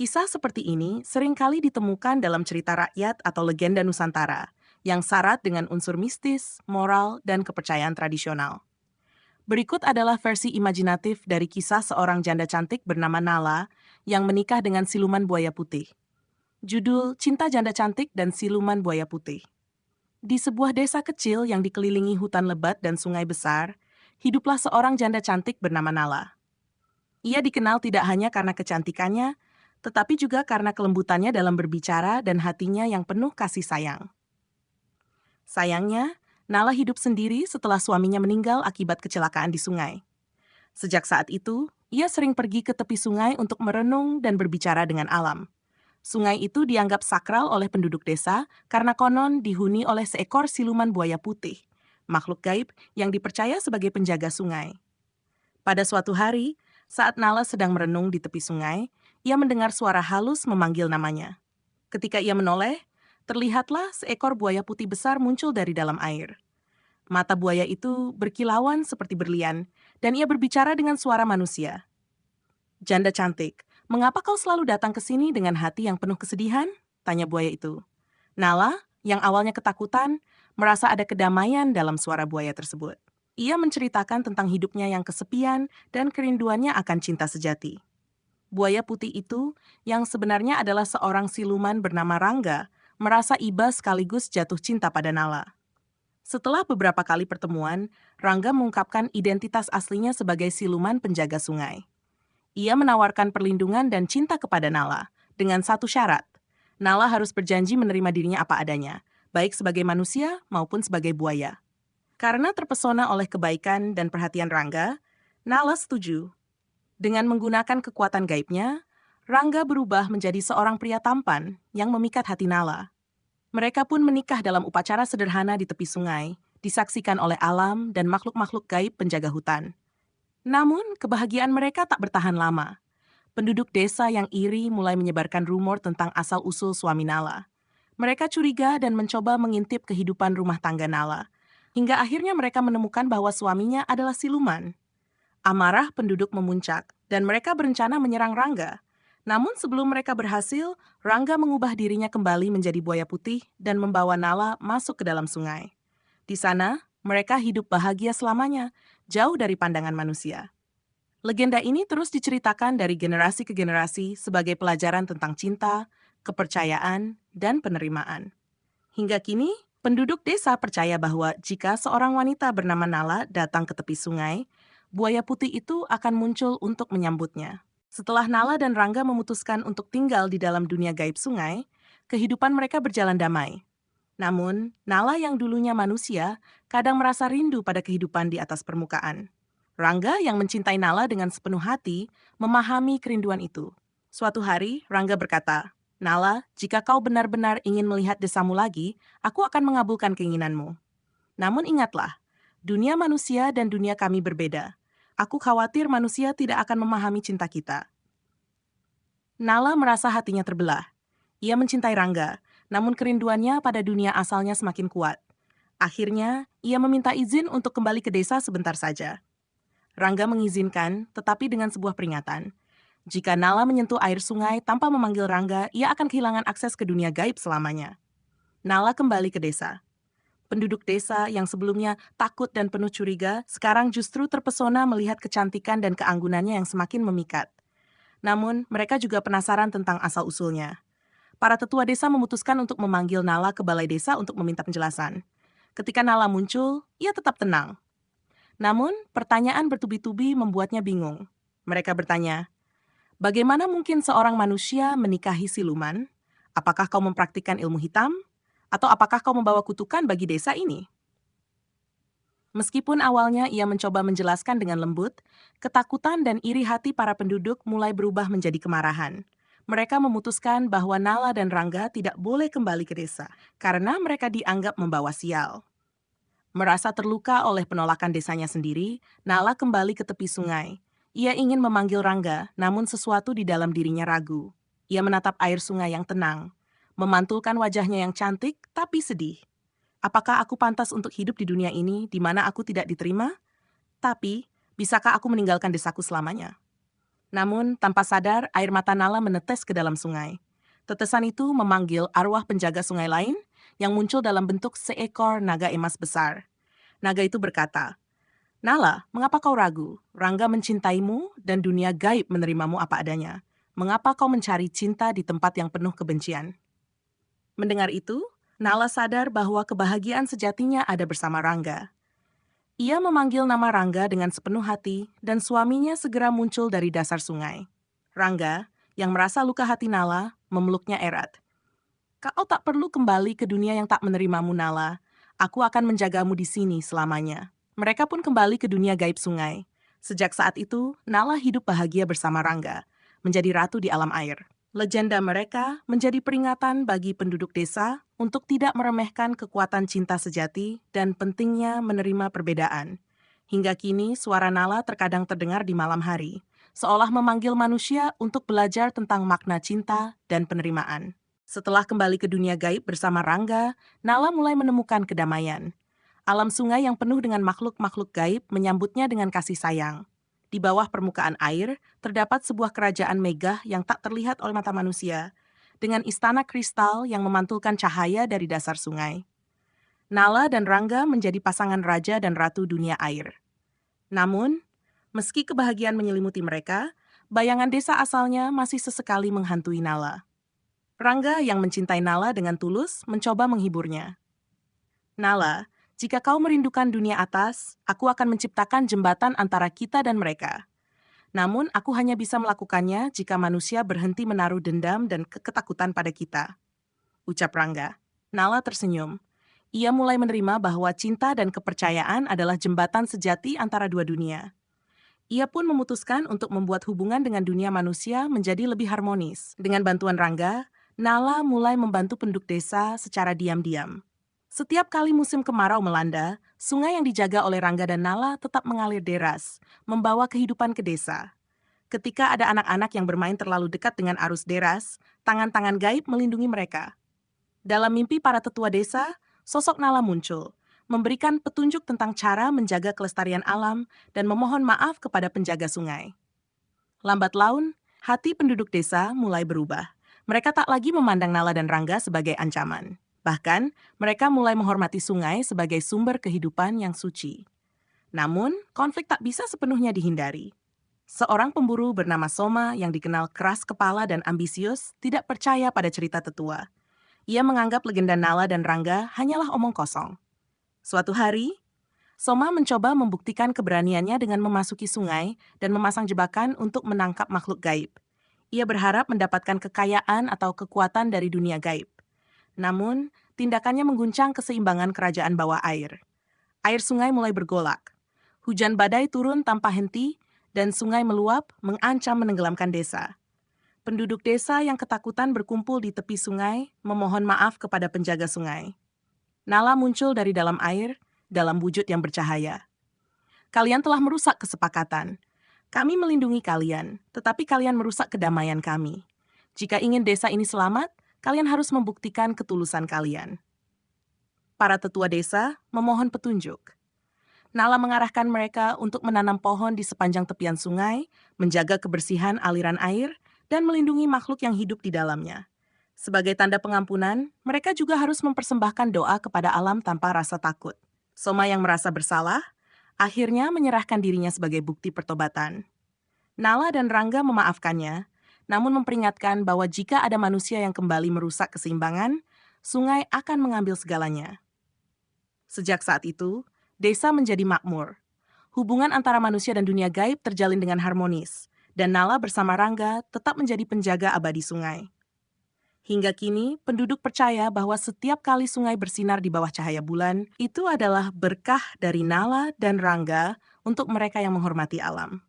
Kisah seperti ini seringkali ditemukan dalam cerita rakyat atau legenda Nusantara yang syarat dengan unsur mistis, moral, dan kepercayaan tradisional. Berikut adalah versi imajinatif dari kisah seorang janda cantik bernama Nala yang menikah dengan siluman buaya putih. Judul Cinta Janda Cantik dan Siluman Buaya Putih. Di sebuah desa kecil yang dikelilingi hutan lebat dan sungai besar, hiduplah seorang janda cantik bernama Nala. Ia dikenal tidak hanya karena kecantikannya, tetapi juga karena kelembutannya dalam berbicara dan hatinya yang penuh kasih sayang. Sayangnya, Nala hidup sendiri setelah suaminya meninggal akibat kecelakaan di sungai. Sejak saat itu, ia sering pergi ke tepi sungai untuk merenung dan berbicara dengan alam. Sungai itu dianggap sakral oleh penduduk desa karena konon dihuni oleh seekor siluman buaya putih, makhluk gaib yang dipercaya sebagai penjaga sungai. Pada suatu hari, saat Nala sedang merenung di tepi sungai, ia mendengar suara halus memanggil namanya. Ketika ia menoleh, terlihatlah seekor buaya putih besar muncul dari dalam air. Mata buaya itu berkilauan seperti berlian, dan ia berbicara dengan suara manusia. "Janda cantik, mengapa kau selalu datang ke sini dengan hati yang penuh kesedihan?" tanya buaya itu. Nala, yang awalnya ketakutan, merasa ada kedamaian dalam suara buaya tersebut. Ia menceritakan tentang hidupnya yang kesepian dan kerinduannya akan cinta sejati. Buaya putih itu, yang sebenarnya adalah seorang siluman bernama Rangga, merasa iba sekaligus jatuh cinta pada Nala. Setelah beberapa kali pertemuan, Rangga mengungkapkan identitas aslinya sebagai siluman penjaga sungai. Ia menawarkan perlindungan dan cinta kepada Nala, dengan satu syarat. Nala harus berjanji menerima dirinya apa adanya, baik sebagai manusia maupun sebagai buaya. Karena terpesona oleh kebaikan dan perhatian Rangga, Nala setuju. Dengan menggunakan kekuatan gaibnya, Rangga berubah menjadi seorang pria tampan yang memikat hati Nala. Mereka pun menikah dalam upacara sederhana di tepi sungai, disaksikan oleh alam dan makhluk-makhluk gaib penjaga hutan. Namun, kebahagiaan mereka tak bertahan lama. Penduduk desa yang iri mulai menyebarkan rumor tentang asal-usul suami Nala. Mereka curiga dan mencoba mengintip kehidupan rumah tangga Nala, hingga akhirnya mereka menemukan bahwa suaminya adalah siluman. Amarah penduduk memuncak, dan mereka berencana menyerang Rangga. Namun sebelum mereka berhasil, Rangga mengubah dirinya kembali menjadi buaya putih dan membawa Nala masuk ke dalam sungai. Di sana, mereka hidup bahagia selamanya, jauh dari pandangan manusia. Legenda ini terus diceritakan dari generasi ke generasi sebagai pelajaran tentang cinta, kepercayaan, dan penerimaan. Hingga kini, penduduk desa percaya bahwa jika seorang wanita bernama Nala datang ke tepi sungai, buaya putih itu akan muncul untuk menyambutnya. Setelah Nala dan Rangga memutuskan untuk tinggal di dalam dunia gaib sungai, kehidupan mereka berjalan damai. Namun, Nala yang dulunya manusia kadang merasa rindu pada kehidupan di atas permukaan. Rangga yang mencintai Nala dengan sepenuh hati memahami kerinduan itu. Suatu hari, Rangga berkata, "Nala, jika kau benar-benar ingin melihat desamu lagi, aku akan mengabulkan keinginanmu. Namun ingatlah, dunia manusia dan dunia kami berbeda. Aku khawatir manusia tidak akan memahami cinta kita." Nala merasa hatinya terbelah. Ia mencintai Rangga, namun kerinduannya pada dunia asalnya semakin kuat. Akhirnya, ia meminta izin untuk kembali ke desa sebentar saja. Rangga mengizinkan, tetapi dengan sebuah peringatan. Jika Nala menyentuh air sungai tanpa memanggil Rangga, ia akan kehilangan akses ke dunia gaib selamanya. Nala kembali ke desa. Penduduk desa yang sebelumnya takut dan penuh curiga, sekarang justru terpesona melihat kecantikan dan keanggunannya yang semakin memikat. Namun, mereka juga penasaran tentang asal-usulnya. Para tetua desa memutuskan untuk memanggil Nala ke balai desa untuk meminta penjelasan. Ketika Nala muncul, ia tetap tenang. Namun, pertanyaan bertubi-tubi membuatnya bingung. Mereka bertanya, "Bagaimana mungkin seorang manusia menikahi siluman? Apakah kau mempraktikkan ilmu hitam? Atau apakah kau membawa kutukan bagi desa ini?" Meskipun awalnya ia mencoba menjelaskan dengan lembut, ketakutan dan iri hati para penduduk mulai berubah menjadi kemarahan. Mereka memutuskan bahwa Nala dan Rangga tidak boleh kembali ke desa karena mereka dianggap membawa sial. Merasa terluka oleh penolakan desanya sendiri, Nala kembali ke tepi sungai. Ia ingin memanggil Rangga, namun sesuatu di dalam dirinya ragu. Ia menatap air sungai yang tenang, memantulkan wajahnya yang cantik tapi sedih. Apakah aku pantas untuk hidup di dunia ini di mana aku tidak diterima? Tapi, bisakah aku meninggalkan desaku selamanya? Namun, tanpa sadar, air mata Nala menetes ke dalam sungai. Tetesan itu memanggil arwah penjaga sungai lain yang muncul dalam bentuk seekor naga emas besar. Naga itu berkata, "Nala, mengapa kau ragu? Rangga mencintaimu dan dunia gaib menerimamu apa adanya. Mengapa kau mencari cinta di tempat yang penuh kebencian?" Mendengar itu, Nala sadar bahwa kebahagiaan sejatinya ada bersama Rangga. Ia memanggil nama Rangga dengan sepenuh hati dan suaminya segera muncul dari dasar sungai. Rangga, yang merasa luka hati Nala, memeluknya erat. "Kau tak perlu kembali ke dunia yang tak menerimamu, Nala. Aku akan menjagamu di sini selamanya." Mereka pun kembali ke dunia gaib sungai. Sejak saat itu, Nala hidup bahagia bersama Rangga, menjadi ratu di alam air. Legenda mereka menjadi peringatan bagi penduduk desa untuk tidak meremehkan kekuatan cinta sejati dan pentingnya menerima perbedaan. Hingga kini, suara Nala terkadang terdengar di malam hari, seolah memanggil manusia untuk belajar tentang makna cinta dan penerimaan. Setelah kembali ke dunia gaib bersama Rangga, Nala mulai menemukan kedamaian. Alam sungai yang penuh dengan makhluk-makhluk gaib menyambutnya dengan kasih sayang. Di bawah permukaan air, terdapat sebuah kerajaan megah yang tak terlihat oleh mata manusia, dengan istana kristal yang memantulkan cahaya dari dasar sungai. Nala dan Rangga menjadi pasangan raja dan ratu dunia air. Namun, meski kebahagiaan menyelimuti mereka, bayangan desa asalnya masih sesekali menghantui Nala. Rangga yang mencintai Nala dengan tulus mencoba menghiburnya. "Nala, jika kau merindukan dunia atas, aku akan menciptakan jembatan antara kita dan mereka. Namun, aku hanya bisa melakukannya jika manusia berhenti menaruh dendam dan ketakutan pada kita," ucap Rangga. Nala tersenyum. Ia mulai menerima bahwa cinta dan kepercayaan adalah jembatan sejati antara dua dunia. Ia pun memutuskan untuk membuat hubungan dengan dunia manusia menjadi lebih harmonis. Dengan bantuan Rangga, Nala mulai membantu penduduk desa secara diam-diam. Setiap kali musim kemarau melanda, sungai yang dijaga oleh Rangga dan Nala tetap mengalir deras, membawa kehidupan ke desa. Ketika ada anak-anak yang bermain terlalu dekat dengan arus deras, tangan-tangan gaib melindungi mereka. Dalam mimpi para tetua desa, sosok Nala muncul, memberikan petunjuk tentang cara menjaga kelestarian alam dan memohon maaf kepada penjaga sungai. Lambat laun, hati penduduk desa mulai berubah. Mereka tak lagi memandang Nala dan Rangga sebagai ancaman. Bahkan, mereka mulai menghormati sungai sebagai sumber kehidupan yang suci. Namun, konflik tak bisa sepenuhnya dihindari. Seorang pemburu bernama Soma yang dikenal keras kepala dan ambisius tidak percaya pada cerita tetua. Ia menganggap legenda Nala dan Rangga hanyalah omong kosong. Suatu hari, Soma mencoba membuktikan keberaniannya dengan memasuki sungai dan memasang jebakan untuk menangkap makhluk gaib. Ia berharap mendapatkan kekayaan atau kekuatan dari dunia gaib. Namun, tindakannya mengguncang keseimbangan kerajaan bawah air. Air sungai mulai bergolak. Hujan badai turun tanpa henti, dan sungai meluap mengancam menenggelamkan desa. Penduduk desa yang ketakutan berkumpul di tepi sungai, memohon maaf kepada penjaga sungai. Nala muncul dari dalam air, dalam wujud yang bercahaya. "Kalian telah merusak kesepakatan. Kami melindungi kalian, tetapi kalian merusak kedamaian kami. Jika ingin desa ini selamat, kalian harus membuktikan ketulusan kalian." Para tetua desa memohon petunjuk. Nala mengarahkan mereka untuk menanam pohon di sepanjang tepian sungai, menjaga kebersihan aliran air, dan melindungi makhluk yang hidup di dalamnya. Sebagai tanda pengampunan, mereka juga harus mempersembahkan doa kepada alam tanpa rasa takut. Soma yang merasa bersalah, akhirnya menyerahkan dirinya sebagai bukti pertobatan. Nala dan Rangga memaafkannya, namun memperingatkan bahwa jika ada manusia yang kembali merusak keseimbangan, sungai akan mengambil segalanya. Sejak saat itu, desa menjadi makmur. Hubungan antara manusia dan dunia gaib terjalin dengan harmonis, dan Nala bersama Rangga tetap menjadi penjaga abadi sungai. Hingga kini, penduduk percaya bahwa setiap kali sungai bersinar di bawah cahaya bulan, itu adalah berkah dari Nala dan Rangga untuk mereka yang menghormati alam.